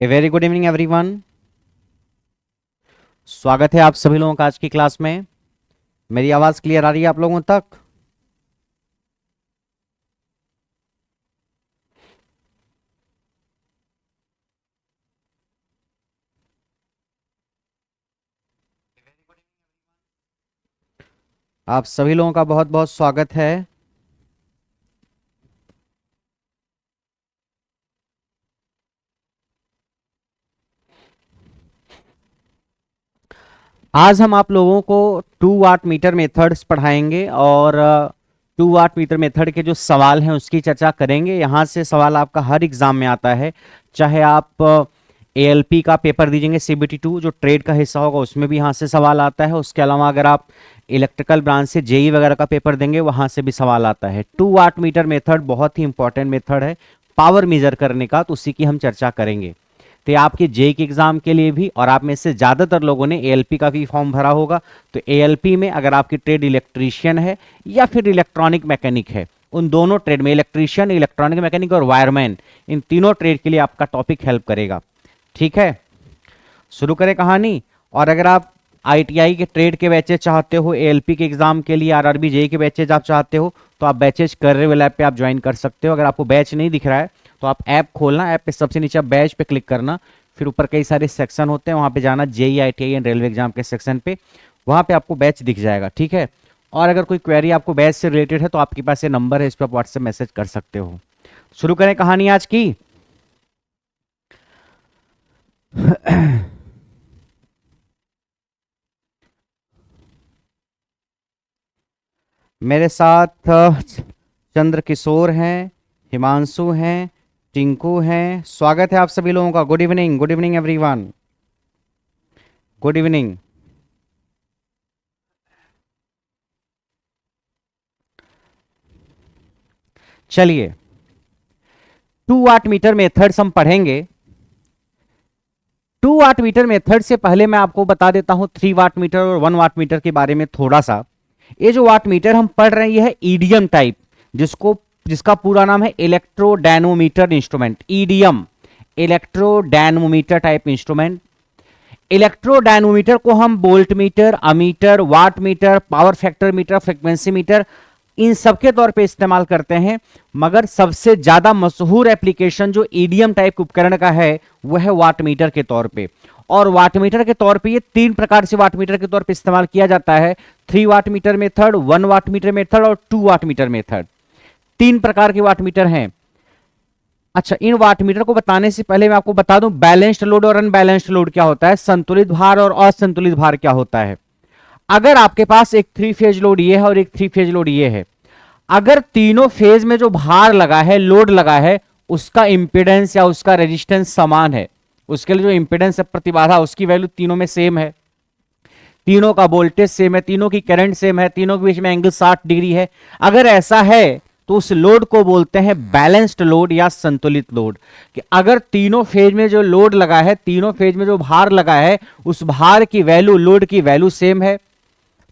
A very good evening everyone. स्वागत है आप सभी लोगों का आज की क्लास में। मेरी आवाज़ क्लियर आ रही है आप लोगों तक? आप सभी लोगों का बहुत बहुत स्वागत है। आज हम आप लोगों को 2 वाट मीटर मेथड्स पढ़ाएंगे और 2 वाट मीटर मेथड के जो सवाल हैं उसकी चर्चा करेंगे। यहाँ से सवाल आपका हर एग्जाम में आता है, चाहे आप एएलपी का पेपर दीजिएंगे CBT2 जो ट्रेड का हिस्सा होगा उसमें भी यहाँ से सवाल आता है। उसके अलावा अगर आप इलेक्ट्रिकल ब्रांच से जेई वगैरह का पेपर देंगे वहाँ से भी सवाल आता है। 2 वाट मीटर मेथड बहुत ही इंपॉर्टेंट मेथड है पावर मेजर करने का, तो उसी की हम चर्चा करेंगे। तो ये आपके जेई के एग्जाम के लिए भी, और आप में से ज़्यादातर लोगों ने एएलपी का भी फॉर्म भरा होगा, तो एएलपी में अगर आपकी ट्रेड इलेक्ट्रीशियन है या फिर इलेक्ट्रॉनिक मैकेनिक है, उन दोनों ट्रेड में इलेक्ट्रीशियन, इलेक्ट्रॉनिक मैकेनिक और वायरमैन, इन तीनों ट्रेड के लिए आपका टॉपिक हेल्प करेगा। ठीक है, शुरू करें कहानी। और अगर आप आईटीआई के ट्रेड के बैचेज चाहते हो, एएलपी के एग्जाम के लिए, आरआरबी जेई के बैचेज आप चाहते हो, तो आप बैचेज करियर वेल ऐप पे आप ज्वाइन कर सकते हो। अगर आपको बैच नहीं दिख रहा है तो आप ऐप खोलना, ऐप पे सबसे नीचे बैच पे क्लिक करना, फिर ऊपर कई सारे सेक्शन होते हैं, वहां पे जाना JE ITI and railway exam के सेक्शन पे, वहां पे आपको बैच दिख जाएगा। ठीक है, और अगर कोई क्वेरी आपको बैच से रिलेटेड है तो आपके पास ये नंबर है, इस पर आप व्हाट्सएप मैसेज कर सकते हो। शुरू करें कहानी आज की। मेरे साथ चंद्र किशोर हैं, हिमांशु हैं, टिंकू हैं। स्वागत है आप सभी लोगों का। Good evening, good evening everyone, good evening. चलिए, 2 वाट मीटर मेथड्स हम पढ़ेंगे। 2 वाट मीटर मेथड से पहले मैं आपको बता देता हूं 3 वाट मीटर और 1 वाट मीटर के बारे में थोड़ा सा। ये जो वाट मीटर हम पढ़ रहे हैं ये है ईडीएम टाइप, जिसका पूरा नाम है electrodynamometer instrument, EDM, electrodynamometer type instrument. Electrodynamometer को हम volt meter, ammeter, watt meter, power factor meter, frequency meter, इन सबके तौर पे इस्तेमाल करते हैं। मगर सबसे ज्यादा मशहूर एप्लीकेशन जो ईडीएम टाइप उपकरण का है वह है वाट मीटर के तौर पे। और वाट मीटर के तौर पे ये 3 प्रकार से वाट मीटर के तौर पे इस्तेमाल किया जाता है: 3 watt meter method, 1 watt meter method और 2 वाट मीटर मेथड। 3 प्रकार के वाट मीटर हैं। अच्छा, इन वाट मीटर को बताने से पहले मैं आपको बता दूं बैलेंस्ड लोड और अनबैलेंस्ड लोड क्या होता है, संतुलित भार और असंतुलित भार क्या होता है। अगर आपके पास एक 3 फेज लोड ये है और एक 3 फेज लोड ये है, अगर तीनों फेज में जो भार लगा है, लोड लगा है, उसका इंपेडेंस या उसका रेजिस्टेंस समान है, उसके लिए जो इंपेडेंस है, प्रतिबाधा, उसकी वैल्यू तीनों में सेम है, तीनों का वोल्टेज सेम है, तीनों की करंट सेम है, तीनों के बीच में एंगल 60 डिग्री है, अगर ऐसा है तो उस लोड को बोलते हैं बैलेंस्ड लोड या संतुलित लोड। कि अगर तीनों फेज में जो लोड लगा है, तीनों फेज में जो भार लगा है, उस भार की वैल्यू, लोड की वैल्यू सेम है,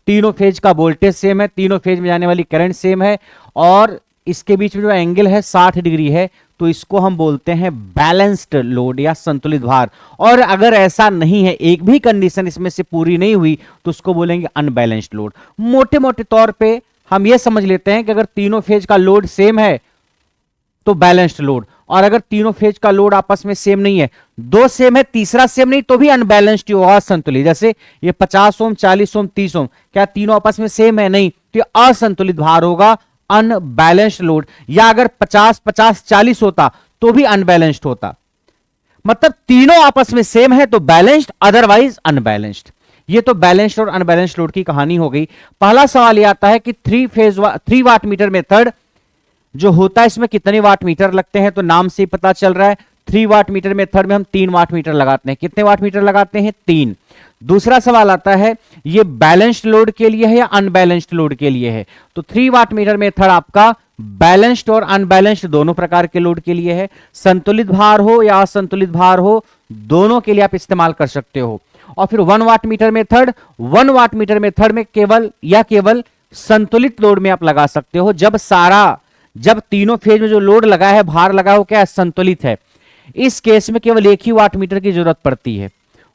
तीनों फेज का वोल्टेज सेम है, तीनों फेज में जाने वाली करंट सेम है, और इसके बीच में जो एंगल है 60 डिग्री है, तो इसको हम बोलते हैं बैलेंस्ड लोड या संतुलित भार। और अगर ऐसा नहीं है, एक भी कंडीशन इसमें से पूरी नहीं हुई, तो उसको बोलेंगे अनबैलेंस्ड लोड। मोटे मोटे तौर पे हम ये समझ लेते हैं कि अगर तीनों फेज का लोड सेम है तो बैलेंस्ड लोड, और अगर तीनों फेज का लोड आपस में सेम नहीं है, दो सेम है, तीसरा सेम नहीं, तो भी अनबैलेंस्ड होगा, असंतुलित। जैसे ये 50 ओम, 40 ओम, 30 ओम, क्या तीनों आपस में सेम है? नहीं, तो ये असंतुलित भार होगा, अनबैलेंस्ड लोड। या अगर 50 50 40 होता तो भी अनबैलेंस्ड होता। मतलब तीनों आपस में सेम है तो बैलेंस्ड, अदरवाइज अनबैलेंस्ड। ये तो बैलेंस्ड और अनबैलेंस्ड लोड की कहानी हो गई। पहला सवाल यह आता है कि 3 वाट मीटर मेथड जो होता है इसमें कितने वाट मीटर लगते हैं, तो नाम से ही पता चल रहा है 3 वाट मीटर मेथड में हम 3 वाट मीटर लगाते हैं। कितने वाट मीटर लगाते हैं? 3। दूसरा सवाल आता है ये बैलेंस्ड लोड के लिए है या अनबैलेंस्ड लोड के लिए है, तो 3 वाट मीटर मेथड आपका बैलेंस्ड और अनबैलेंस्ड दोनों प्रकार के लोड के लिए है। संतुलित भार हो या असंतुलित भार हो, दोनों के लिए आप इस्तेमाल कर सकते हो। और फिर 1 watt meter method, 1 watt meter method में केवल संतुलित लोड में आप लगा सकते हो, जब तीनों फेज में जो लोड लगा है, भार लगा है, वो क्या है? संतुलित है। इस केस में केवल एक ही वाट मीटर की जरूरत पड़ती है।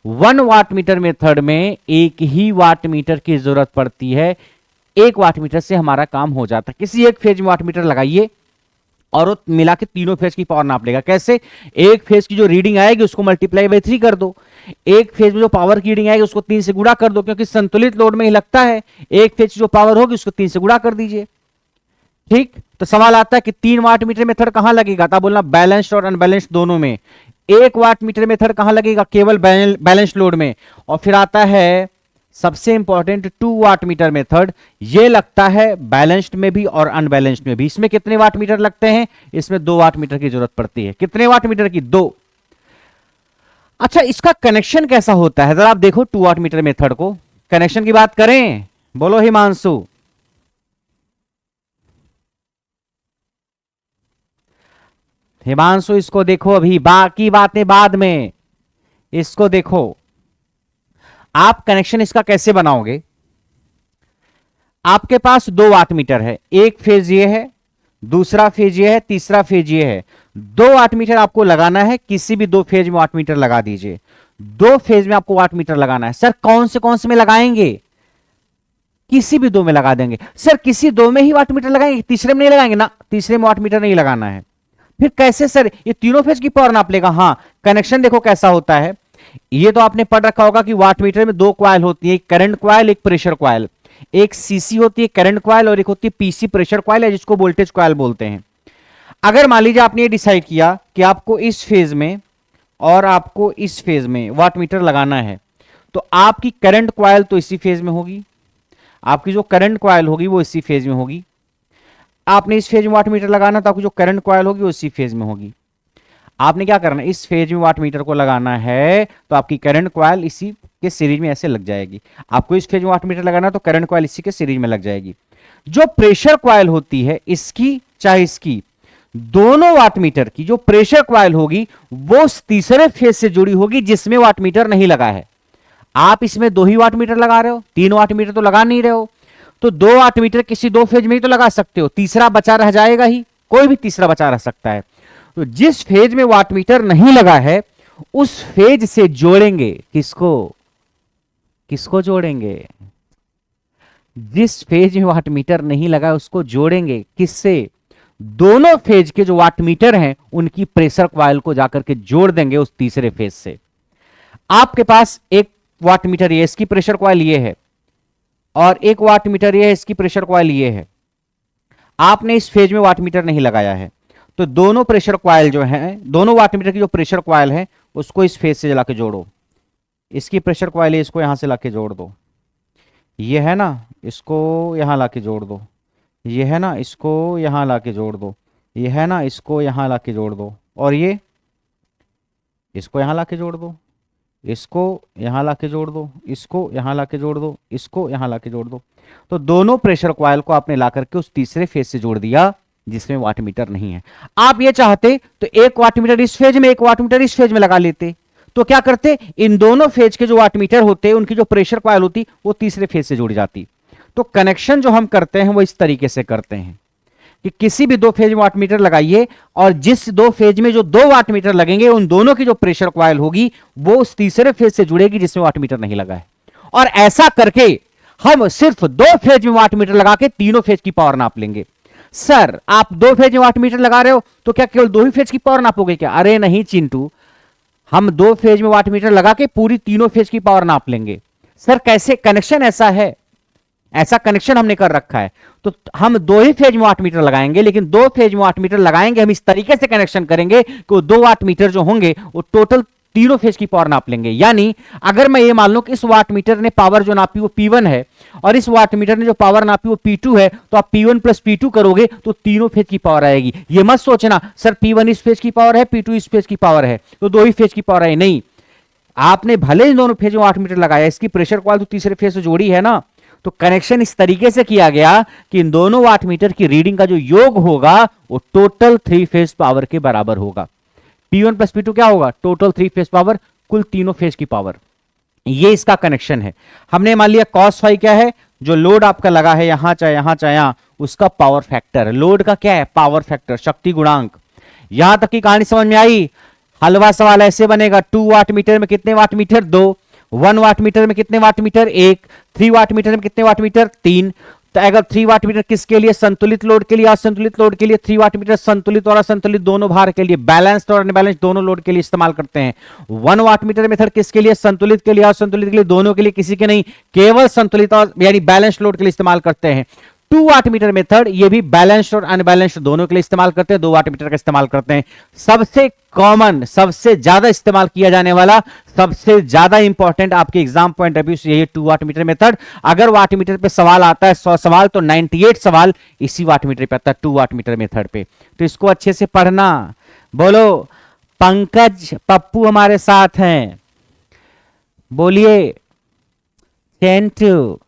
1 वाट मीटर मेथड में एक ही वाट मीटर की जरूरत पड़ती है, एक वाट मीटर से हमारा काम हो जाता है। किसी एक फेज में वाट मीटर लगाइए और वो मिला के तीनों फेज की पावर नाप लेगा। कैसे? एक फेज की जो रीडिंग आएगी उसको मल्टीप्लाई बाय 3 कर दो, एक फेज में जो पावर की रीडिंग आएगी उसको 3 से गुणा कर दो, क्योंकि संतुलित लोड में ही लगता है। एक फेज की जो पावर होगी उसको 3 से गुणा कर दीजिए। ठीक, तो सवाल आता है कि 3 वाट मीटर मेथड कहां लगेगा? था बोलना बैलेंस्ड और अनबैलेंस्ड दोनों में। 1 वाट मीटर मेथड कहां लगेगा? केवल बैलेंस्ड लोड में। और फिर आता है सबसे इंपॉर्टेंट 2 वाट मीटर मेथड, ये लगता है बैलेंस्ड में भी और अनबैलेंस्ड में भी। इसमें कितने वाट मीटर लगते हैं? इसमें 2 वाट मीटर की जरूरत पड़ती है। कितने वाट मीटर की? 2। अच्छा, इसका कनेक्शन कैसा होता है? जरा आप देखो 2 वाट मीटर मेथड को। कनेक्शन की बात करें, बोलो हिमांशु। हिमांशु इसको देखो, अभी बाकी बातें बाद में, इसको देखो। आप कनेक्शन इसका कैसे बनाओगे? आपके पास 2 वाट मीटर है, एक फेज ये है, दूसरा फेज ये है, तीसरा फेज ये है। 2 वाट मीटर आपको लगाना है, किसी भी 2 फेज में वाट मीटर लगा दीजिए। 2 फेज में आपको वाट मीटर लगाना है। सर कौन से में लगाएंगे? किसी भी 2 में लगा देंगे। सर किसी 2 में ही वाट मीटर लगाएंगे, तीसरे में नहीं लगाएंगे ना, तीसरे में वाट मीटर नहीं लगाना है। फिर कैसे सर? ये तीनों फेज की पावर नाप लेगा। हाँ, कनेक्शन देखो कैसा होता है। ये तो आपने पढ़ रखा होगा कि वाट मीटर में 2 कॉइल होती है, एक करंट कॉइल, एक प्रेशर कॉइल। एक सीसी होती है करंट कॉइल और एक होती है पीसी प्रेशर कॉइल है, जिसको वोल्टेज कॉइल बोलते हैं। अगर मान लीजिए आपने ये डिसाइड किया कि आपको इस फेज में और आपको इस फेज में वाट मीटर लगाना है, तो आपकी करंट कॉइल तो इसी फेज में होगी, आपकी जो करंट कॉइल होगी वो इसी फेज में होगी। आपने इस फेज में वाट मीटर लगाना, तो आपकी जो करंट कॉइल होगी वो इसी फेज में होगी। आपने क्या करना है? इस फेज में वाट मीटर को लगाना है, तो आपकी करंट कॉइल इसी के सीरीज में ऐसे लग जाएगी। आपको इस फेज में वाट मीटर लगाना, तो करंट कॉइल इसी के सीरीज में लग जाएगी। जो प्रेशर कॉइल होती है, इसकी चाहे इसकी, दोनों वाट मीटर की जो प्रेशर कॉइल होगी वो तीसरे फेज से जुड़ी होगी जिसमें वाट मीटर नहीं लगा है। आप इसमें 2 ही वाट मीटर लगा रहे हो, 3 वाट मीटर तो लगा नहीं रहे हो। तो 2 वाट मीटर किसी 2 फेज में ही तो लगा सकते हो, तीसरा बचा रह जाएगा ही, कोई भी तीसरा बचा रह सकता है। तो जिस फेज में वाट मीटर नहीं लगा है उस फेज से जोड़ेंगे किसको? किसको जोड़ेंगे? जिस फेज में वाट मीटर नहीं लगा उसको जोड़ेंगे किससे? दोनों फेज के जो वाट मीटर हैं उनकी प्रेशर कॉइल को जाकर के जोड़ देंगे उस तीसरे फेज से। आपके पास एक वाट मीटर ये, इसकी प्रेशर कॉइल ये है, और एक वाट मीटर ये है, इसकी प्रेशर कॉइल ये है। आपने इस फेज में वाट मीटर नहीं लगाया है, तो दोनों प्रेशर कॉइल जो है, दोनों वाट मीटर की जो प्रेशर कॉइल है उसको इस फेज से लाके जोड़ो। इसकी प्रेशर कॉइल है, इसको यहां से लाके जोड़ दो। ये है ना, इसको यहां लाके जोड़ दो। ये है ना, इसको यहां लाके जोड़ दो। ये है ना, इसको यहां लाके जोड़ दो। और ये इसको यहां लाके जोड़ दो, इसको यहां लाके जोड़ दो, इसको यहां लाके जोड़ दो, इसको यहां लाके जोड़ दो। तो दोनों प्रेशर कॉइल को आपने लाकर के उस तीसरे फेज से जोड़ दिया जिसमें वाट मीटर नहीं है। आप ये चाहते तो 1 वाट मीटर इस फेज में, 1 वाट मीटर इस फेज में लगा लेते। तो क्या करते? इन दोनों फेज के जो वाट मीटर होते, उनकी जो प्रेशर कॉइल होती वो तीसरे फेज से जुड़ जाती। तो कनेक्शन जो हम करते हैं वो इस तरीके से करते हैं कि किसी भी 2 फेज में वाट मीटर लगाइए और जिस 2 फेज में जो 2 वाट मीटर लगेंगे उन दोनों की जो प्रेशर कॉइल होगी वो उस तीसरे फेज से जुड़ेगी जिसमें वाट मीटर नहीं लगा है। और ऐसा करके हम सिर्फ 2 फेज में वाट मीटर लगा के तीनों फेज की पावर नाप लेंगे। सर आप 2 फेज में वाट मीटर लगा रहे हो तो क्या केवल 2 ही फेज की पावर नापोगे क्या? अरे नहीं चिंटू, हम 2 फेज में वाट मीटर लगा के पूरी तीनों फेज की पावर नाप लेंगे। सर कैसे? कनेक्शन ऐसा है, ऐसा कनेक्शन हमने कर रखा है। तो हम 2 ही फेज में वाट मीटर लगाएंगे, लेकिन 2 फेज में वाट मीटर लगाएंगे हम इस तरीके से कनेक्शन करेंगे कि वो 2 वाट मीटर जो होंगे वो टोटल तीनों फेज की पावर नाप लेंगे। यानी अगर मैं ये मान लूं कि इस वाट मीटर ने पावर जो नापी वो P1 है और इस वाट मीटर ने जो पावर नापी वो P2 है, तो आप P1 प्लस P2 करोगे तो तीनों फेज की पावर आएगी। ये मत सोचना सर P1 इस फेज की पावर है, P2 इस फेज की पावर है तो 2 ही फेज की पावर है। नहीं, आपने भले इन दोनों फेज में वाट मीटर लगाया, इसकी प्रेशर कॉइल तो तीसरे फेज से जोड़ी है ना। तो कनेक्शन इस तरीके से किया गया कि इन दोनों वाट मीटर की रीडिंग का जो योग होगा वो टोटल 3 फेज पावर के बराबर होगा। P1 प्लस P2 क्या होगा? टोटल 3 फेज पावर, कुल तीनों फेज की पावर। ये इसका कनेक्शन है। हमने मान लिया cos फाई क्या है? जो लोड आपका लगा है यहां चाहे यहां चाहे यहां, उसका पावर फैक्टर। लोड का क्या है? पावर फैक्टर, शक्ति गुणांक। यहां तक की कहानी समझ में आई? हलवा सवाल ऐसे बनेगा, 2 वाट मीटर में कितने वाट मीटर? 2। 1 वाट मीटर में कितने वाट मीटर? 1। 3 वाट मीटर में कितने वाट मीटर? 3। तो अगर 3 वाट मीटर किसके लिए? संतुलित लोड के लिए, असंतुलित लोड के लिए। 3 वाट मीटर संतुलित और असंतुलित दोनों भार के लिए, बैलेंस्ड और अनबैलेंस्ड दोनों लोड के लिए इस्तेमाल करते हैं। 1 वाट मीटर मेथड किसके लिए? संतुलित के लिए, असंतुलित के लिए, दोनों के लिए, किसी के नहीं, केवल संतुलित और यानी बैलेंस्ड लोड के लिए इस्तेमाल करते हैं। 2 वाट मीटर मेथड ये भी बैलेंस्ड और अनबैलेंस्ड दोनों के लिए इस्तेमाल करते हैं, 2 वाट मीटर का इस्तेमाल करते हैं। सबसे कॉमन, सबसे ज्यादा इस्तेमाल किया जाने वाला, सबसे ज्यादा इंपॉर्टेंट आपके एग्जाम पॉइंट ऑफ व्यू से यही 2 वाट मीटर मेथड। अगर वाट मीटर पे सवाल आता है 100 सवाल तो 98 सवाल इसी वाट मीटर पे आता है, 2 वाट मीटर मेथड पे। तो इसको अच्छे से पढ़ना। बोलो, पंकज पप्पू हमारे साथ हैं, बोलिए। चिंटू,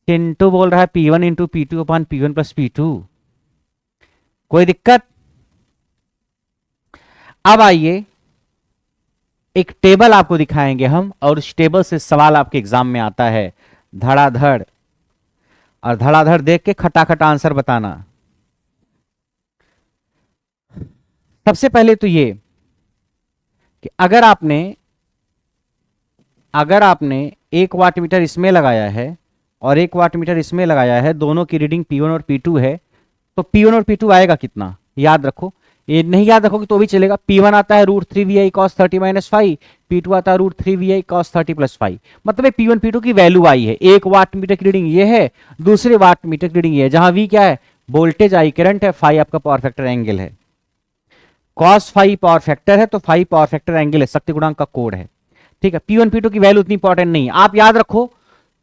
चिंटू बोल रहा है P1 into P2 upon P1 plus P2। कोई दिक्कत? अब आइए एक टेबल आपको दिखाएंगे हम, और उस टेबल से सवाल आपके एग्जाम में आता है धड़ाधड़, और धड़ाधड़ देख के खटाखट आंसर बताना। सबसे पहले तो ये कि अगर आपने 1 वाट मीटर इसमें लगाया है और 1 वाट मीटर इसमें लगाया है, दोनों की रीडिंग P1 और P2 है, तो P1 और P2 आएगा कितना? याद रखो। ये नहीं याद रखोगे तो भी चलेगा। P1 आता है √3VI cos 30 - 5, P2 आता है √3VI cos 30 + 5। मतलब P1 P2 की वैल्यू आई है। 1 वाट मीटर की रीडिंग ये है, दूसरे वाट मीटर की रीडिंग ये है, जहां V क्या है? वोल्टेज, I करंट है, फाई आपका पावर फैक्टर एंगल है। cos फाई पावर फैक्टर है तो फाई पावर फैक्टर एंगल है, शक्ति गुणांक का कोड है। ठीक है, P1 P2 की वैल्यू उतनी इंपॉर्टेंट नहीं है। आप याद रखो,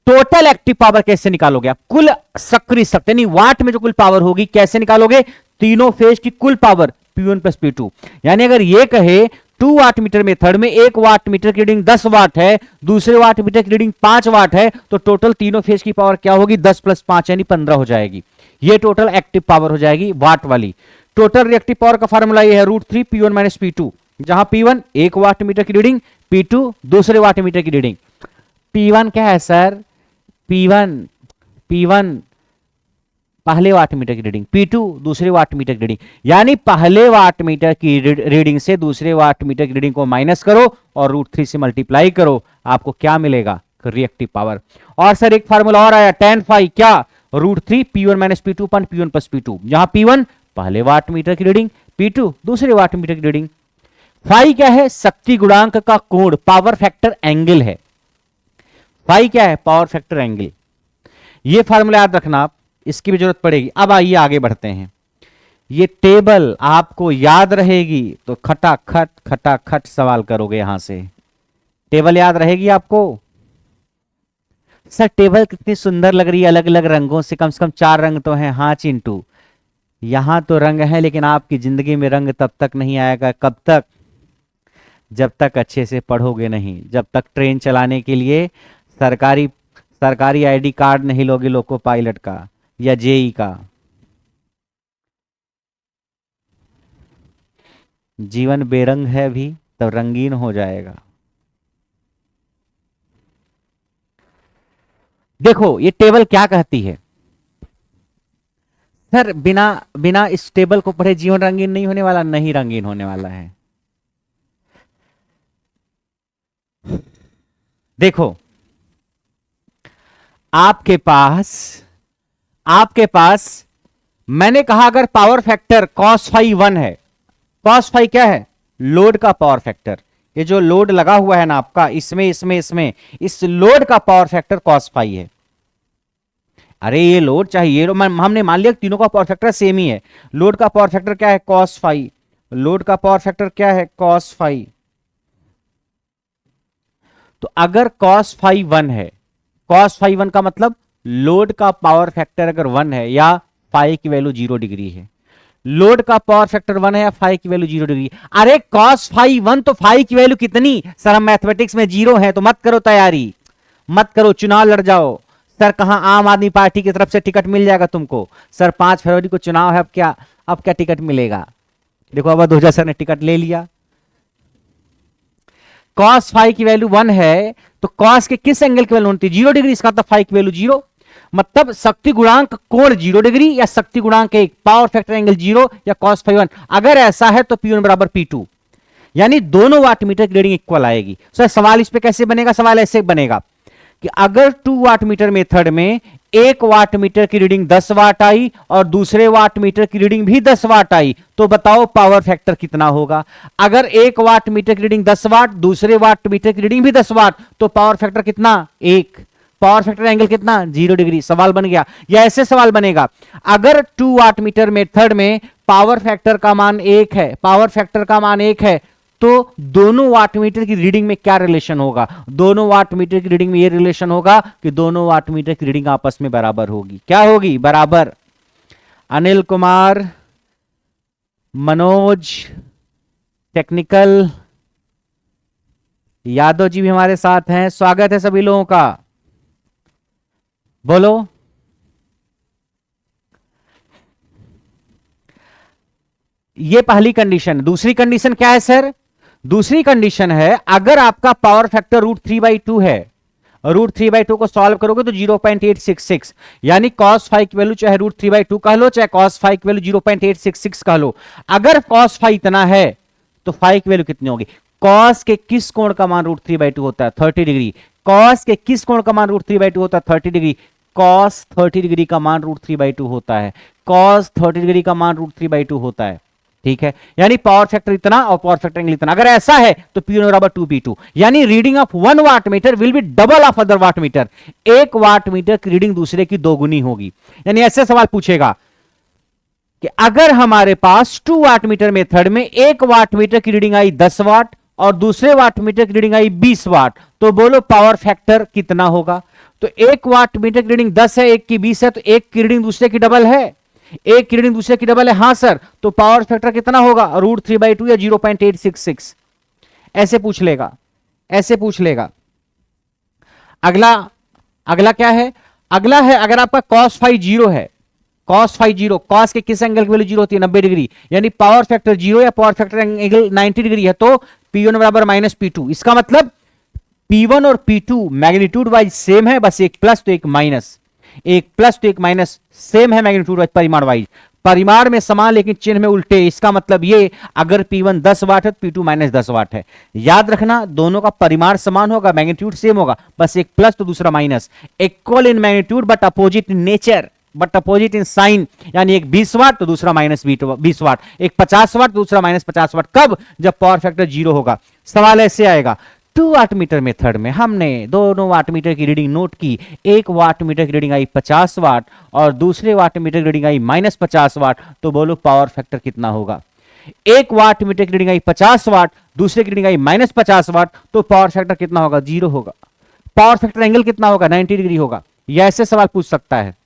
टोटल एक्टिव पावर कैसे निकालोगे आप? कुल सक्रिय शक्ति यानी वाट में जो कुल पावर होगी कैसे निकालोगे? तीनों फेज की कुल पावर P1 + P2। यानी अगर ये कहे 2 वाट मीटर मेथड में 1 वाट मीटर की रीडिंग 10 वाट है, दूसरे वाट मीटर की रीडिंग 5 वाट है, तो टोटल तीनों फेज की पावर क्या होगी? 10 + 5 यानी 15 हो जाएगी। ये टोटल एक्टिव पावर हो जाएगी वाट वाली। टोटल रिएक्टिव पावर का फार्मूला ये है √3 P1 - P2, जहां P1 1 वाट मीटर की रीडिंग, P2 दूसरे वाट मीटर की रीडिंग। P1 क्या है सर? P1 पहले वाट मीटर की रीडिंग, P2 दूसरे वाट मीटर की रीडिंग। यानी पहले वाट मीटर की रीडिंग से दूसरे वाट मीटर की रीडिंग को माइनस करो और √3 से मल्टीप्लाई करो, आपको क्या मिलेगा? Reactive power. और सर एक फार्मूला और आया tan फाई, क्या? √3 P1 - P2 अपन P1 + P2, जहां P1 पहले वाट मीटर की रीडिंग, P2 दूसरे वाट मीटर की रीडिंग। फाई क्या है? शक्ति गुणांक का कोण, पावर फैक्टर एंगल है। फाई क्या है? Power factor angle. ये फार्मूला याद रखना आप, इसकी भी जरूरत पड़ेगी। अब आइए आगे बढ़ते हैं। ये टेबल आपको याद रहेगी तो खटाखट सवाल करोगे यहां से। टेबल याद रहेगी आपको? सर टेबल कितनी सुंदर लग रही है, अलग अलग रंगों से कम 4 रंग तो हैं। हाँ चिंटू, यहां तो रंग है, लेकिन आपकी जिंदगी में रंग तब तक नहीं आएगा। कब तक? जब तक अच्छे से पढ़ोगे नहीं, जब तक ट्रेन चलाने के लिए सरकारी आईडी कार्ड नहीं लोगे, लोको पायलट का या जेई का। जीवन बेरंग है भी तब रंगीन हो जाएगा। देखो ये टेबल क्या कहती है। सर बिना इस टेबल को पढ़े जीवन रंगीन नहीं होने वाला। नहीं, रंगीन होने वाला है। देखो आपके पास मैंने कहा अगर पावर फैक्टर cos फाई 1 है, cos फाई क्या है? लोड का पावर फैक्टर। ये जो लोड लगा हुआ है ना आपका, इसमें इस लोड का पावर फैक्टर cos फाई है। अरे ये लोड चाहिए, हमने मान लिया तीनों का पावर फैक्टर सेम ही है। लोड का पावर फैक्टर क्या है? cos phi. लोड का पावर फैक्टर क्या है? cos phi. तो अगर cos फाई 1 है, cos फाई 1 का मतलब लोड का पावर फैक्टर अगर 1 है या फाई की वैल्यू 0 डिग्री है, लोड का पावर फैक्टर 1 है या फाई की वैल्यू 0 डिग्री। अरे cos फाई 1 तो फाई की वैल्यू कितनी? सर हम मैथमेटिक्स में 0 है तो मत करो तैयारी, मत करो, चुनाव लड़ जाओ। सर कहां आम आदमी पार्टी की तरफ से टिकट मिल जाएगा तुमको? सर 5 फरवरी को चुनाव है, अब क्या टिकट मिलेगा? देखो अब अवधूजा सर ने टिकट ले लिया। cos फाई की वैल्यू 1 है तो cos के किस एंगल की वैल्यू होती है? 0 डिग्री। इसका मतलब फाई की वैल्यू 0। मतलब शक्ति गुणांक कोण 0 डिग्री या शक्ति गुणांक 1, पावर फैक्टर एंगल 0 या cos फाई 1, अगर ऐसा है तो P1 बराबर P2, यानी दोनों वाट मीटर की रीडिंग इक्वल आएगी। सर सवाल इस पे कैसे बनेगा, सवाल ऐसे बनेगा कि अगर 2 वाट मीटर मेथड में एक वाट मीटर की रीडिंग 10 वाट आई और दूसरे वाट मीटर की रीडिंग भी 10 वाट आई, तो बताओ पावर फैक्टर कितना होगा। अगर एक वाट मीटर की रीडिंग 10 वाट, दूसरे वाट मीटर की रीडिंग भी 10 वाट, तो पावर फैक्टर कितना, 1। पावर फैक्टर एंगल कितना, 0 डिग्री। सवाल बन गया। या ऐसे सवाल बनेगा, अगर 2 वाट मीटर मेथड में पावर फैक्टर का मान 1 है, पावर फैक्टर का मान 1 है, तो दोनों वाट मीटर की रीडिंग में क्या रिलेशन होगा, दोनों वाट मीटर की रीडिंग में ये रिलेशन होगा कि दोनों वाट मीटर की रीडिंग आपस में बराबर होगी। क्या होगी, बराबर। अनिल कुमार, मनोज, टेक्निकल, यादव जी भी हमारे साथ हैं, स्वागत है सभी लोगों का। बोलो। ये पहली कंडीशन। दूसरी कंडीशन क्या है सर, दूसरी कंडीशन है अगर आपका पावर फैक्टर √3/2 है, √3/2 को सॉल्व करोगे तो 0.866, यानी cos फाई की वैल्यू चाहे √3/2 कह लो, चाहे cos फाई की वैल्यू 0.866 कह लो। अगर cos फाई इतना है तो फाई की वैल्यू कितनी होगी। cos के किस कोण का मान √3/2 होता है, 30 डिग्री। cos के किस कोण का मान √3/2 होता है, 30 डिग्री। cos 30 डिग्री का मान √3/2 होता है, cos 30 डिग्री का मान √3/2 होता है। ठीक है, यानी पावर फैक्टर इतना और पावर फैक्टर एंगल इतना। अगर ऐसा है तो P1 बराबर 2P2, यानी reading of 1 watt meter will be double of other watt meter. एक वाट मीटर की रीडिंग दूसरे की दोगुनी होगी। यानी ऐसे सवाल पूछेगा कि अगर हमारे पास 2 वाट मीटर मेथड में एक वाट मीटर की रीडिंग आई 10 वाट और दूसरे वाट मीटर की रीडिंग आई 20 वाट, तो बोलो पावर फैक्टर कितना होगा। तो एक वाट मीटर की रीडिंग 10 है, एक की 20 है, तो एक की रीडिंग दूसरे की डबल है, एक की रीडिंग दूसरे की डबल है। हां सर, तो पावर फैक्टर कितना होगा, √3/2 या 0.866। ऐसे पूछ लेगा, ऐसे पूछ लेगा। अगला, अगला क्या है, अगला है अगर आपका cos फाई 0 है, cos फाई 0, cos के किस एंगल की वैल्यू 0 होती है, 90 डिग्री, यानी पावर फैक्टर 0 या पावर फैक्टर एंगल 90 डिग्री है, तो P1 बराबर -P2। इसका मतलब P1 और P2 मैग्नीट्यूड वाइज सेम है, बस एक प्लस तो एक माइनस, एक प्लस तो एक माइनस, सेम है मैग्नीट्यूड वाइज, परिमाण वाइज, परिमाण में समान लेकिन चिन्ह में उल्टे। इसका मतलब ये अगर P1 10 वाट है तो P2 -10 वाट है। याद रखना दोनों का परिमाण समान होगा, मैग्नीट्यूड सेम होगा, बस एक प्लस तो दूसरा माइनस। Equal in magnitude but opposite in nature, but opposite in sign, यानी एक 20 वाट तो दूसरा -20 वाट, एक 50 वाट तो दूसरा -50 वाट। कब, जब पावर फैक्टर 0 होगा। सवाल ऐसे आएगा, 2 वाट मीटर मेथड में हमने दोनों वाट मीटर की रीडिंग नोट की, एक वाट मीटर की रीडिंग आई 50 वाट और दूसरे वाट मीटर की रीडिंग आई -50 वाट, तो बोलो पावर फैक्टर कितना होगा। एक वाट मीटर की रीडिंग आई 50 वाट, दूसरे की रीडिंग आई -50 वाट, तो पावर फैक्टर कितना होगा, 0 होगा। पावर फैक्टर एंगल कितना होगा, 90 डिग्री होगा। यह ऐसे सवाल पूछ सकता है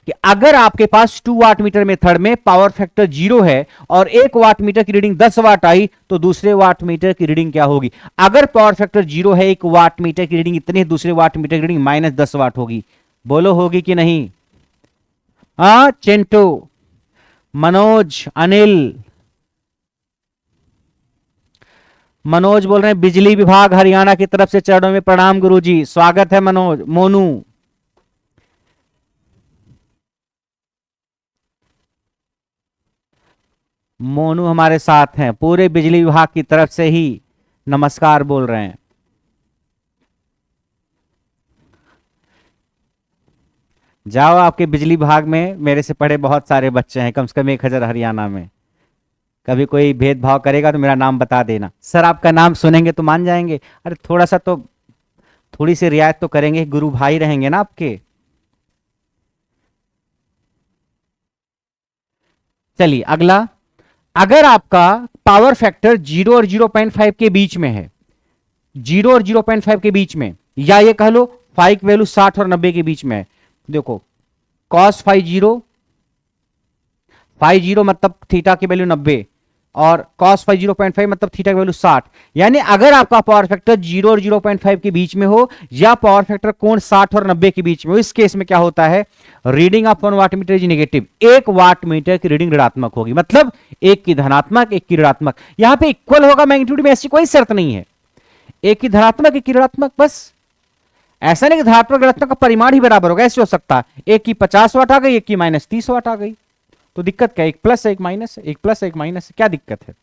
कि अगर आपके पास 2 वाट मीटर मेथड में पावर फैक्टर 0 है और एक वाट मीटर की रीडिंग 10 वाट आई, तो दूसरे वाट मीटर की रीडिंग क्या होगी। अगर पावर फैक्टर 0 है, एक वाट मीटर की रीडिंग इतनी, दूसरे वाट मीटर की रीडिंग -10 वाट होगी। बोलो होगी कि नहीं। हाँ चिंटू, मनोज, अनिल, मनोज बोल रहे हैं बिजली विभाग हरियाणा की तरफ से चरणों में प्रणाम गुरुजी, स्वागत है मनोज। मोनू, मोनू हमारे साथ हैं, पूरे बिजली विभाग की तरफ से ही नमस्कार बोल रहे हैं। जाओ, आपके बिजली विभाग में मेरे से पढ़े बहुत सारे बच्चे हैं, कम से कम 1000 हरियाणा में। कभी कोई भेदभाव करेगा तो मेरा नाम बता देना। सर आपका नाम सुनेंगे तो मान जाएंगे, अरे थोड़ा सा तो, थोड़ी सी रियायत तो करेंगे, गुरु भाई रहेंगे ना आपके। चलिए अगला, अगर आपका पावर फैक्टर 0 और 0.5 के बीच में है, 0 और 0.5 के बीच में, या ये कह लो फाई की वैल्यू 60 और 90 के बीच में है। देखो cos फाई 0, फाई 0 मतलब थीटा की वैल्यू 90 और cos फाई 0.5 मतलब थीटा की वैल्यू 60। यानी अगर आपका पावर फैक्टर 0 और 0.5 के बीच में हो या पावर फैक्टर कोण 60 और 90 के बीच में हो, इस केस में क्या होता है, reading of 1 watt meter is negative. एक वाट मीटर की रीडिंग ऋणात्मक होगी, मतलब एक की धनात्मक एक की ऋणात्मक। यहां पे इक्वल होगा मैग्नीट्यूड में, ऐसी कोई शर्त नहीं है, एक की धनात्मक एक की ऋणात्मक, बस ऐसा नहीं कि धनात्मक ऋणात्मक का परिमाण ही बराबर होगा, ऐसे हो सकता है एक की 50 वाट आ गई, एक की -30 वाट आ गई, तो दिक्कत क्या है? एक प्लस है एक माइनस है, एक प्लस है एक माइनस है, क्या दिक्कत है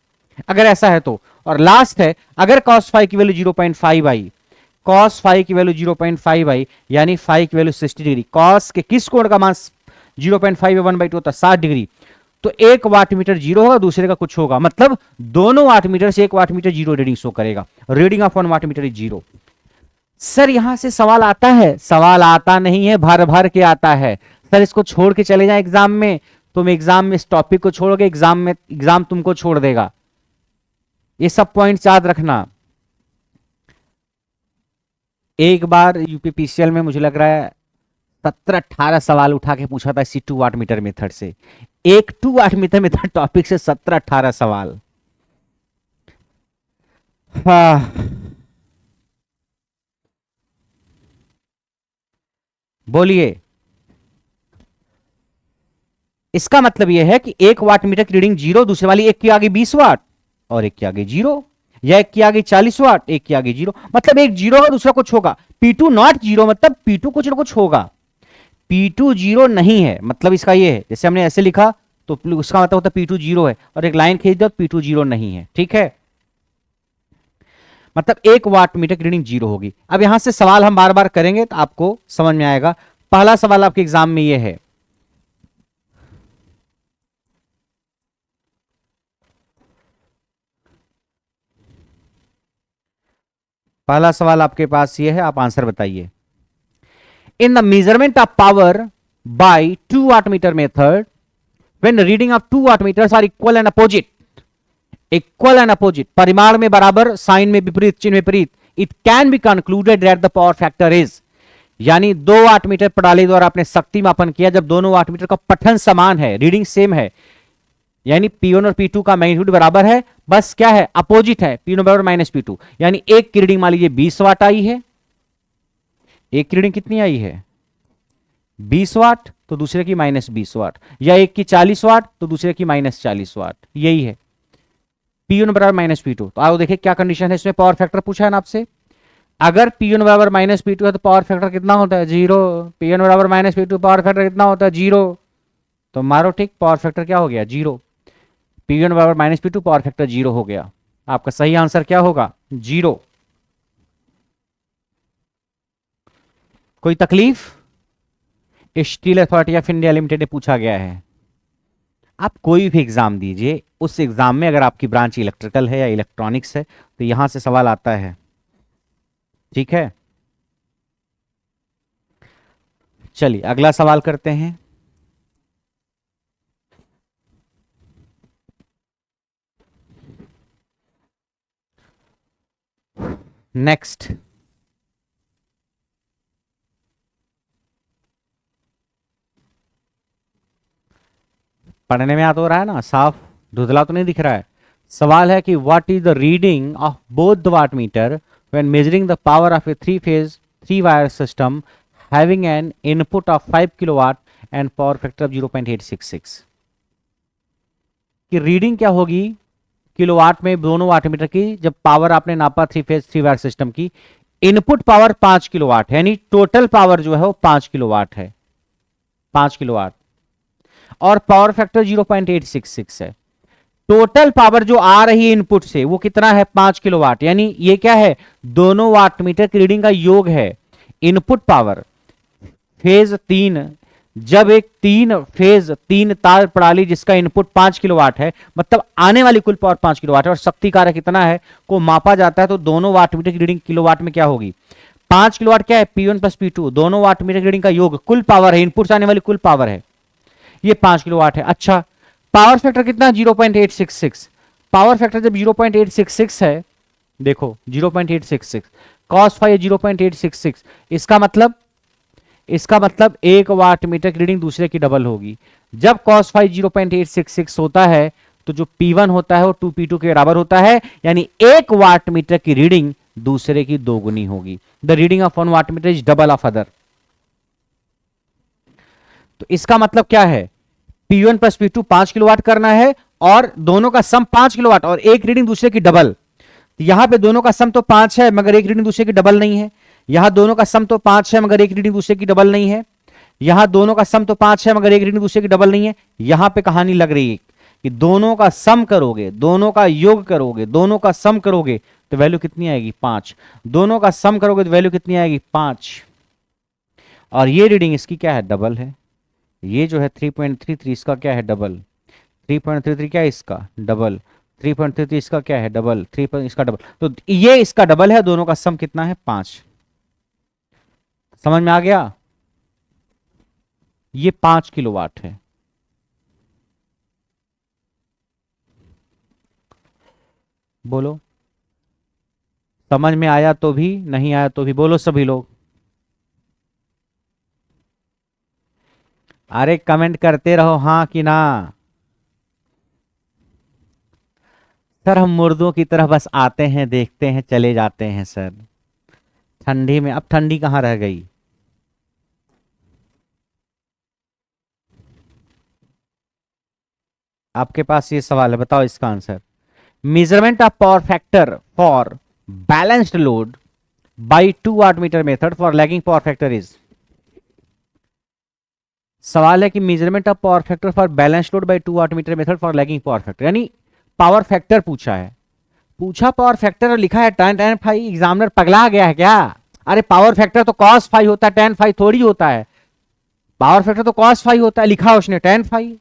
अगर ऐसा है तो। और लास्ट है, अगर cos फाइव की वैल्यू 0.5 आई, cos फाइव की वैल्यू 0.5 आई, यानी फाइव की वैल्यू 60 डिग्री, cos के किस कोण का मान 0.5 1/2 होता है 60 डिग्री, तो एक वाट मीटर जीरो होगा, दूसरे का कुछ होगा, मतलब दोनों वाट मीटर से एक watt meter zero reading show करेगा। Reading of one watt meter is zero. Sir यहां से सवाल आता है? सवाल आता नहीं है, भर भर के आता है। सर इसको छोड़ के चले जाए एग्जाम में, तुम एग्जाम में इस टॉपिक को छोड़ोगे, एग्जाम तुमको छोड़ देगा। ये सब पॉइंट याद रखना। एक बार यूपीपीसीएल में मुझे लग रहा है 17-18 सवाल उठा के पूछा था इसी 2 वाट मीटर मेथड से। एक 2 वाट मीटर मेथड टॉपिक से 17-18 सवाल। हाँ, बोलिए। इसका मतलब यह है कि एक वाट मीटर की रीडिंग जीरो, दूसरे वाली एक की आगे 20 वाट और एक की आगे जीरो, या एक की आगे 40 वाट एक की आगे जीरो, मतलब एक जीरो और दूसरा कुछ होगा। P2 नॉट जीरो, मतलब P2 कुछ ना कुछ होगा। P2 जीरो नहीं है, मतलब इसका ये है, जैसे हमने ऐसे लिखा तो उसका मतलब होता है P2 जीरो है, और एक लाइन खींच दो तो P2 जीरो नहीं है, ठीक है। मतलब एक वाट मीटर की रीडिंग जीरो होगी। अब यहां से सवाल हम बार बार करेंगे तो आपको समझ में आएगा। पहला सवाल आपके एग्जाम में यह है, पहला सवाल आपके पास यह है, आप आंसर बताइए। In the measurement of power by 2 watt meter method, when reading of 2 watt meters are equal and opposite, equal and opposite, परिमाण में बराबर, साइन में विपरीत, चिन्ह विपरीत, it can be concluded that the power factor is, यानी 2 watt metre प्रणाली द्वारा आपने शक्ति मापन किया, जब दोनों वाट मीटर का पठन समान है, रीडिंग सेम है, यानी P1 और P2 का मैग्नीट्यूड बराबर है, बस क्या है? अपोजिट है, P1 बराबर -P2, यानी एक की रीडिंग मान लीजिए 20 वाट आई है, एक की रीडिंग कितनी आई है 20 वाट, तो दूसरे की -20 वाट, या एक की 40 वाट तो दूसरे की -40 वाट, यही है P1 बराबर -P2। तो आओ देखिए क्या कंडीशन है इसमें, पावर फैक्टर पूछा है ना आपसे। अगर P1 बराबर -P2 है तो पावर फैक्टर कितना होता है? जीरो। P1 बराबर -P2, पावर फैक्टर कितना होता है? जीरो। तो मारो ठीक, पावर फैक्टर क्या हो गया? जीरो। P1 बराबर -P2, पावर फैक्टर जीरो हो गया। आपका सही आंसर क्या होगा? जीरो। कोई तकलीफ? Steel authority of India limited ने पूछा गया है। आप कोई भी एग्जाम दीजिए, उस एग्जाम में अगर आपकी ब्रांच इलेक्ट्रिकल है या इलेक्ट्रॉनिक्स है तो यहां से सवाल आता है, ठीक है। चलिए अगला सवाल करते हैं। नेक्स्ट, पढ़ने में याद हो रहा है ना, साफ धुंधला तो नहीं दिख रहा है। सवाल है कि what is the reading of both the watt meter when measuring the power of a 3 phase 3 wire system having an input of 5 kilowatt and power factor of 0.866। कि रीडिंग क्या होगी किलोवाट में दोनों वाट मीटर की, जब power आपने नापा 3 phase 3 wire system की। इनपुट पावर 5 किलोवाट है, यानी टोटल पावर जो है वो 5 किलोवाट है, 5 किलोवाट, और पावर फैक्टर 0.866 है। टोटल पावर जो आ रही है इनपुट से वो कितना है? 5 किलोवाट, यानी ये क्या है? दोनों वाट मीटर की रीडिंग का योग है। इनपुट पावर फेज 3, जब एक 3 फेज 3 तार प्रणाली जिसका इनपुट 5 किलोवाट है, मतलब आने वाली कुल पावर 5 किलोवाट है, और शक्ति कारक कितना है को मापा जाता है, तो दोनों वाट मीटर की रीडिंग किलोवाट में क्या होगी? 5 किलोवाट क्या है? P1 प्लस P2, दोनों वाट मीटर की रीडिंग का योग, कुल पावर है, इनपुट से आने वाली कुल पावर है, ये 5 किलोवाट है। अच्छा, पावर फैक्टर कितना? 0.866। पावर फैक्टर जब 0.866 है, देखो 0.866, cos फाइव 0.866, इसका मतलब एक वाट मीटर की रीडिंग दूसरे की डबल होगी। जब cos फाइव 0.866 होता है तो जो P1 होता है वो 2P2 के बराबर होता है, यानी एक वाट मीटर की रीडिंग दूसरे की दोगुनी होगी। The reading of one watt meter is double of other. तो इसका मतलब क्या है? P1 प्लस P2 5 किलोवाट करना है, और दोनों का सम 5 किलोवाट, और एक रीडिंग दूसरे की डबल। यहां पे दोनों का सम तो 5 है, मगर एक रीडिंग दूसरे की डबल नहीं है, यहां दोनों का सम तो 5 है मगर एक रीडिंग दूसरे की डबल नहीं है, यहां दोनों का सम तो 5 है मगर एक रीडिंग दूसरे की डबल नहीं है। यहां पे कहानी लग रही है कि दोनों का सम करोगे, दोनों का योग करोगे, दोनों का सम करोगे तो वैल्यू कितनी आएगी 5। दोनों का सम करोगे तो वैल्यू कितनी आएगी 5। और ये रीडिंग इसकी क्या है डबल है, ये जो है 3.33 इसका क्या है डबल, 3.33 क्या है इसका डबल, 3.33 इसका क्या है डबल, 3 इसका डबल, तो ये इसका डबल है, दोनों का सम कितना है 5। समझ में आ गया? ये 5 किलोवाट है। बोलो, समझ में आया तो भी, नहीं आया तो भी बोलो सभी लोग। अरे कमेंट करते रहो हाँ कि ना। सर हम मुर्दों की तरह बस आते हैं, देखते हैं, चले जाते हैं सर। ठंडी में, अब ठंडी कहाँ रह गई। आपके पास ये सवाल है, बताओ इसका answer. Measurement of power factor for balanced load by 2 watt meter method for lagging power factor is. सवाल है कि measurement of power factor for balance load by 2 watt meter method for lagging power factor, यानी power factor पूछा है, पूछा power factor और लिखा है tan tan फाई। एग्जामिनर पगला गया है क्या? अरे पावर फैक्टर तो cos फाई होता है, tan फाई थोड़ी होता है। पावर फैक्टर तो cos फाई होता है, लिखा उसने tan फाई,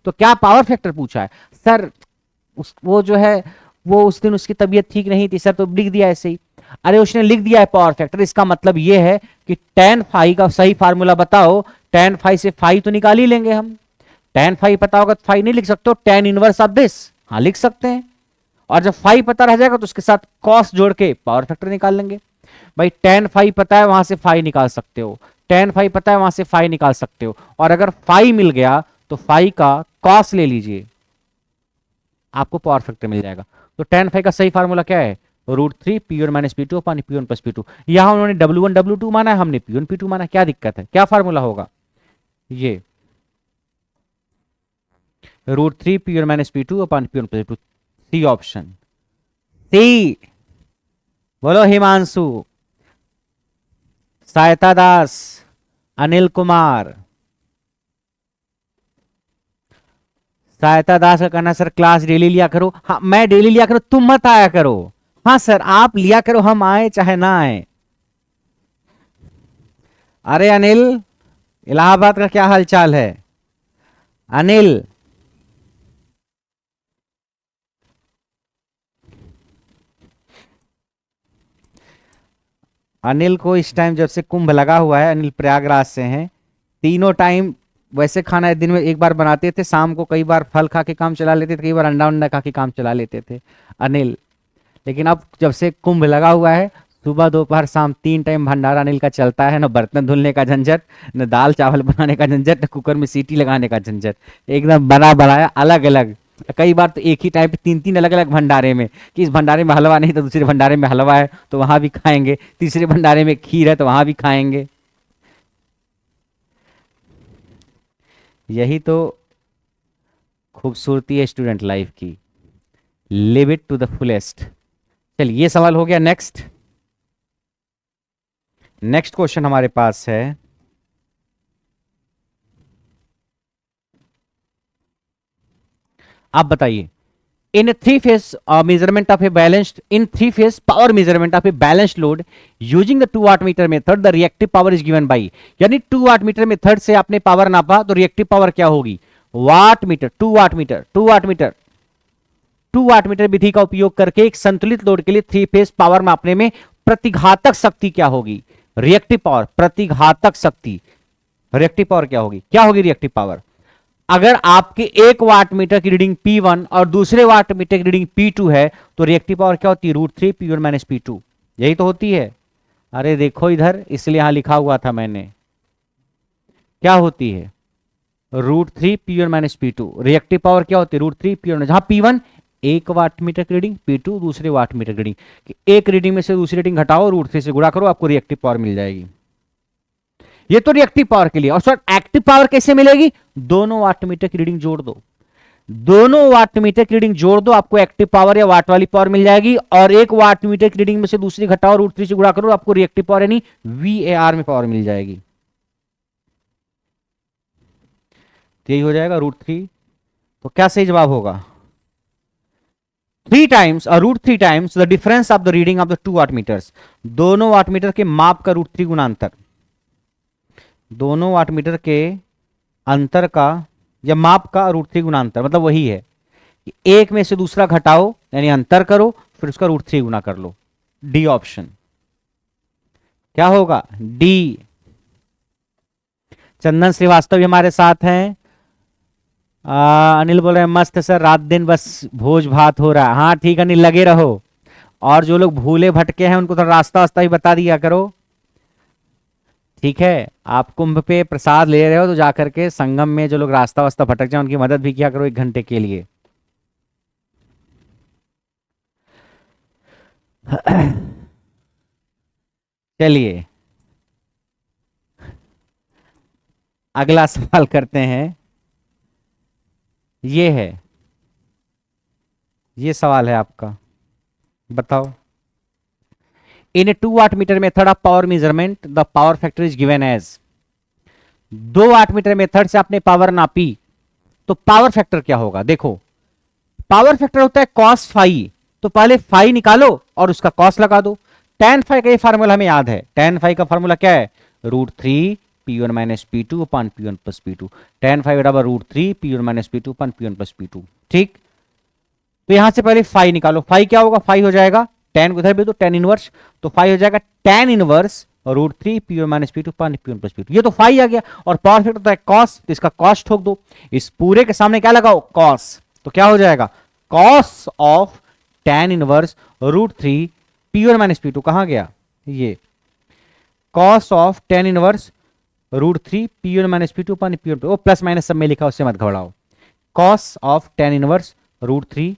तो क्या पावर फैक्टर पूछा है सर। वो जो है वो उस दिन उसकी तबीयत ठीक नहीं थी सर, तो लिख दिया ऐसे ही। अरे उसने लिख दिया है पावर फैक्टर, इसका मतलब ये है कि tan फाई का सही फार्मूला बताओ। tan फाई से फाई तो निकाल ही लेंगे हम, tan फाई पता होगा तो फाई नहीं लिख सकते हो, tan इनवर्स ऑफ दिस हाँ लिख सकते हैं। और जब फाई पता रह जाएगा तो उसके साथ कॉस जोड़ के पावर फैक्टर निकाल लेंगे। भाई tan फाई पता है वहां से फाई निकाल सकते हो, tan फाई पता है वहां से फाई निकाल सकते हो, और अगर फाई मिल गया तो फाई का कॉस ले लीजिए, आपको पावर फैक्टर मिल जाएगा। तो tan फाई का सही फार्मूला क्या है, √3 P1 minus P2 upon P1 plus P2। यहां उन्होंने W1 W2 माना है, हमने P1 P2 माना, क्या दिक्कत है, क्या फार्मूला होगा ये √3 P1 minus P2 upon P1 plus P2। C option, C. बोलो हिमांशु, सहायता दास, अनिल कुमार। सहायता दास का कहना सर क्लास डेली लिया करो। हाँ मैं डेली लिया करो, तुम मत आया करो। हाँ सर आप लिया करो, हम आए चाहे ना आए। अरे अनिल, इलाहाबाद का क्या हालचाल है अनिल? अनिल को इस टाइम जब से कुंभ लगा हुआ है, अनिल प्रयागराज से हैं, तीनों टाइम वैसे खाना दिन में एक बार बनाते थे, शाम को कई बार फल खा के काम चला लेते थे, कई बार अंडा अंडा खा के काम चला लेते थे अनिल। लेकिन अब जब से कुंभ लगा हुआ है, सुबह दोपहर शाम 3 टाइम भंडारा अनिल का चलता है। न बर्तन धुलने का झंझट, न दाल चावल बनाने का झंझट, न कुकर में सीटी लगाने का झंझट, एकदम बना बनाया अलग अलग। कई बार तो एक ही टाइम पे 3 3 अलग अलग भंडारे में, कि इस भंडारे में हलवा नहीं तो दूसरे भंडारे में हलवा है तो वहां भी खाएंगे, तीसरे भंडारे में खीर है तो वहां भी खाएंगे। यही तो खूबसूरती है स्टूडेंट लाइफ की, live it to the fullest. चलिए ये सवाल हो गया। नेक्स्ट नेक्स्ट क्वेश्चन हमारे पास है, आप बताइए in three phase measurement of a balanced, in three phase power measurement of a balanced load using the 2 watt meter method the reactive power is given by. यानी 2 वाट मीटर मेथड से आपने power नापा तो reactive power क्या होगी, watt meter, 2 watt meter, 2 watt meter, 2 watt meter विधि का उपयोग करके एक संतुलित लोड के लिए 3 फेस पावर मापने में प्रतिघातक शक्ति क्या होगी, रिएक्टिव पावर, प्रतिघातक शक्ति, रिएक्टिव पावर क्या होगी, क्या होगी रिएक्टिव पावर। अगर आपके 1 वाट मीटर की रीडिंग P1 और दूसरे वाट मीटर की रीडिंग P2 है तो रिएक्टिव पावर क्या होती है, √3 P1 माइनस P2, यही तो होती है। अरे देखो इधर, इसलिए यहां लिखा हुआ था मैंने, क्या होती है √3 P1 minus P2। Reactive power क्या होती है √3 P1, जहां P1 1 वाट मीटर की रीडिंग, P2 दूसरे वाट मीटर की रीडिंग, एक रीडिंग में से दूसरी रीडिंग घटाओ, √3 से गुणा करो, आपको रिएक्टिव पावर मिल जाएगी। ये तो रिएक्टिव पावर के लिए। और सर एक्टिव पावर कैसे मिलेगी, दोनों वाट मीटर की रीडिंग जोड़ दो, दोनों वाट मीटर की रीडिंग जोड़ दो, आपको एक्टिव पावर या वाट वाली पावर मिल जाएगी, और एक वाट मीटर की रीडिंग में से दूसरी घटाओ, √3 से गुणा करो, आपको रिएक्टिव पावर यानी VAR में पावर मिल जाएगी। यही हो जाएगा √3। तो क्या सही जवाब होगा? 3 टाइम्स और √3 times the difference of the reading of the 2 watt meters. दोनों वाट मीटर के माप का √3 गुना अंतर, दोनों वाट मीटर के अंतर का या माप का √3 गुना अंतर, मतलब वही है कि एक में से दूसरा घटाओ यानी अंतर करो, फिर उसका √3 गुना कर लो। डी ऑप्शन क्या होगा? डी। चंदन श्रीवास्तव भी हमारे साथ हैं। अनिल बोल रहे हैं मस्त सर, रात दिन बस भोज भात हो रहा है। हाँ ठीक अनिल, लगे रहो। और जो लोग भूले भटके हैं उनको तो रास्ता वास्ता भी बता दिया करो, ठीक है। आप कुंभ पे प्रसाद ले रहे हो तो जाकर के संगम में जो लोग रास्ता वास्ता भटक जाए उनकी मदद भी किया करो 1 घंटे के लिए। चलिए अगला सवाल करते हैं। ये है, ये सवाल है आपका, बताओ। In a 2 watt meter method of power measurement the power factor is given as. 2 watt meter method से आपने पावर नापी तो पावर फैक्टर क्या होगा? देखो पावर फैक्टर होता है कॉस फाई, तो पहले फाई निकालो और उसका कॉस लगा दो। tan फाई का ये फार्मूला हमें याद है। tan फाई का फार्मूला क्या है? √3 P1 minus P2 upon P1 plus P2। tan phi बराबर √3 P1 minus P2 upon P1 plus P2। ठीक, तो यहां से पहले फाई निकालो। फाई क्या होगा? फाई हो जाएगा tan को इधर भी दो, tan इनवर्स, तो फाई हो जाएगा tan inverse √3 P1 minus P2 upon P1 plus P2। ये तो फाई आ गया। और पावर फैक्टर होता है कॉस, तो इसका कॉस ठोक दो। इस पूरे के सामने क्या लगाओ? कॉस, तो क्या हो जाएगा? Cos of tan inverse √3 P1 minus P2 कहां गया? ये cos of tan inverse √3 P1 minus P2 upon P1, वो प्लस माइनस सब में लिखा, उससे मत घबराओ। Cos of tan inverse √3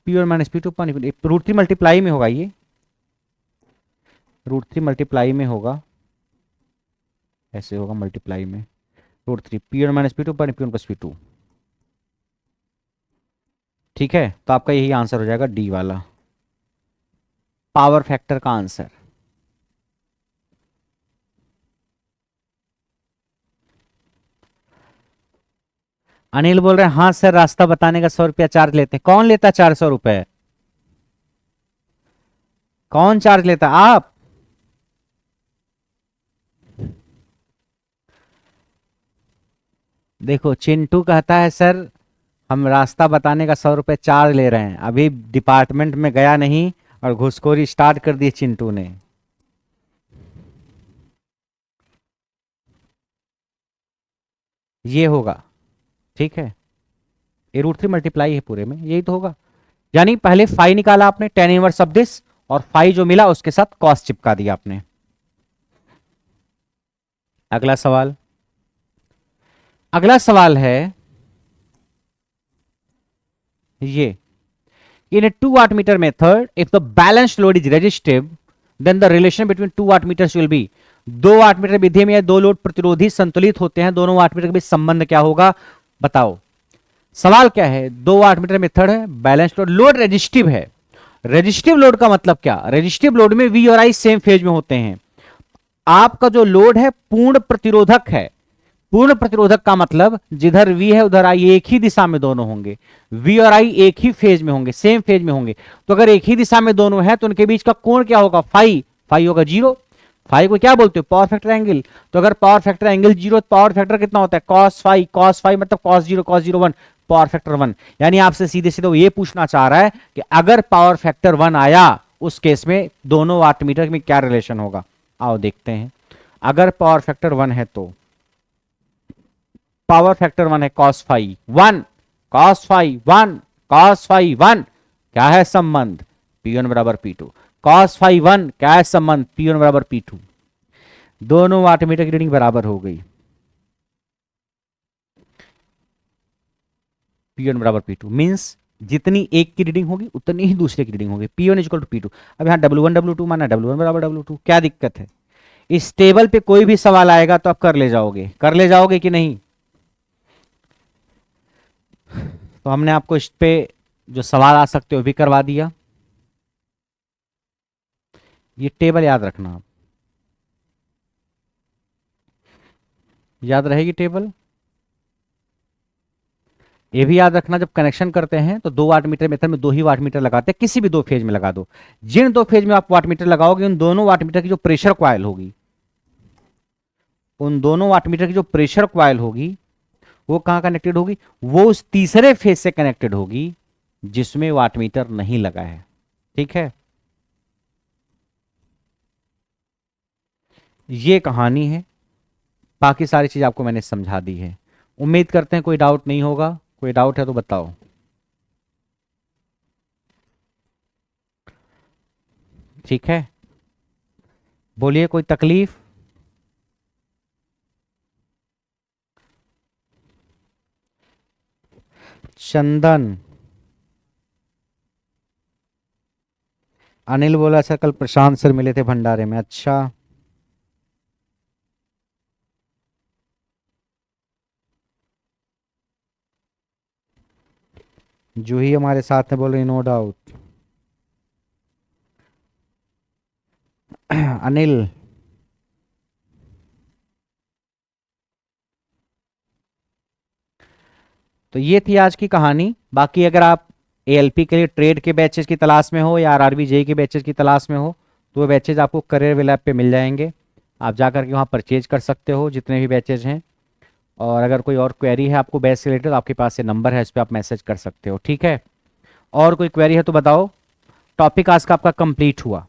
P1 minus P2 upon √3 multiply में होगा, ये √3 मल्टीप्लाई में होगा, ऐसे होगा मल्टीप्लाई में, √3 P1 minus P2 upon P1 plus P2। ठीक है, तो आपका यही आंसर हो जाएगा डी वाला, पावर फैक्टर का आंसर। अनिल बोल रहे हैं हाँ सर, रास्ता बताने का 100 रुपया चार्ज लेते हैं। कौन लेता 400 रुपए? कौन चार्ज लेता? आप? देखो चिंटू कहता है सर हम रास्ता बताने का 100 रुपये चार्ज ले रहे हैं। अभी डिपार्टमेंट में गया नहीं और घुसखोरी स्टार्ट कर दी चिंटू ने। ये होगा, ठीक है, ये √3 मल्टीप्लाई है पूरे में, यही तो होगा। यानी पहले फाई निकाला आपने tan इनवर्स ऑफ दिस, और फाई जो मिला उसके साथ कॉस चिपका दिया आपने। अगला सवाल, अगला सवाल है ये, in a 2 watt meter method if the balanced load is resistive then the relation between 2 watt meters will be। 2 watt meter विधि में दो लोड प्रतिरोधी संतुलित होते हैं, दोनों वाट मीटर के बीच संबंध क्या होगा? बताओ। सवाल क्या है? 2 वाट मीटर मेथड है, बैलेंस्ड लोड, लोड रेजिस्टिव है। रेजिस्टिव लोड का मतलब क्या? रेजिस्टिव लोड में V और I सेम फेज में होते हैं। आपका जो लोड है पूर्ण प्रतिरोधक है। पूर्ण प्रतिरोधक का मतलब जिधर V है उधर I एक ही दिशा में दोनों होंगे। V और I एक ही फेज में होंगे, सेम फेज में होंगे। तो अगर एक ही दिशा में दोनों हैं तो उनके बीच का कोण क्या होगा? फाई। फाई होगा 0। फाई को क्या बोलते हो? Power factor angle. तो अगर power factor angle 0, power factor कितना होता है? Cos phi. कॉस फाई मतलब कॉस 0, कॉस 0 1, पावर फैक्टर 1। यानी आपसे सीधे सीधे वो ये पूछना चाह रहा है कि अगर पावर फैक्टर 1 आया उस केस में दोनों वाट मीटर में क्या रिलेशन होगा? आओ देखते हैं। अगर पावर फैक्टर 1 है तो पावर फैक्टर 1 है cos phi 1, cos phi 1, cos phi 1, क्या है संबंध? P1 बराबर P2। कॉस फाई 1 क्या है संबंध? P1 बराबर P2। दोनों वाट मीटर की रीडिंग बराबर हो गई, P1 बराबर P2 मींस जितनी एक की रीडिंग होगी उतनी ही दूसरे की रीडिंग होगी। P1 equal to P2। अब यहाँ W1 W2 माना, W1 बराबर W2, क्या दिक्कत है? इस टेबल पे कोई भी सवाल आएगा तो आप कर ले जाओगे, कर ले जाओगे कि नहीं? तो हमने आपको इस पे जो सवाल आ सकते हो भी करवा दिया। ये टेबल याद रखना आप, याद रहेगी टेबल। ये भी याद रखना, जब कनेक्शन करते हैं तो 2 वाट मीटर मेथड में 2 ही वाट मीटर लगाते हैं, किसी भी 2 फेज में लगा दो। जिन 2 फेज में आप वाट मीटर लगाओगे उन दोनों वाट मीटर की जो प्रेशर क्वाइल होगी, उन दोनों वाट मीटर की जो प्रेशर क्वाइल होगी वो कहां कनेक्टेड होगी, वो उस तीसरे फेज से कनेक्टेड होगी जिसमें वाट मीटर नहीं लगा है। ठीक है, ये कहानी है। बाकी सारी चीज आपको मैंने समझा दी है। उम्मीद करते हैं कोई डाउट नहीं होगा। कोई डाउट है तो बताओ। ठीक है, बोलिए, कोई तकलीफ। चंदन, अनिल बोला सर कल प्रशांत सर मिले थे भंडारे में। अच्छा, जूही हमारे साथ में बोल रही नो डाउट। अनिल, तो ये थी आज की कहानी। बाकी अगर आप एएलपी के लिए ट्रेड के बैचेस की तलाश में हो या आरआरबी जेई के बैचेस की तलाश में हो तो वो बैचेज आपको करियर वेल ऐप पे मिल जाएंगे। आप जा करके वहाँ परचेज कर सकते हो जितने भी बैचेज हैं। और अगर कोई और क्वेरी है आपको बैच से रिलेटेड, आपके पास ये नंबर है, इस पर आप मैसेज कर सकते हो। ठीक है, और कोई क्वेरी है तो बताओ। टॉपिक आज का आपका कंप्लीट हुआ।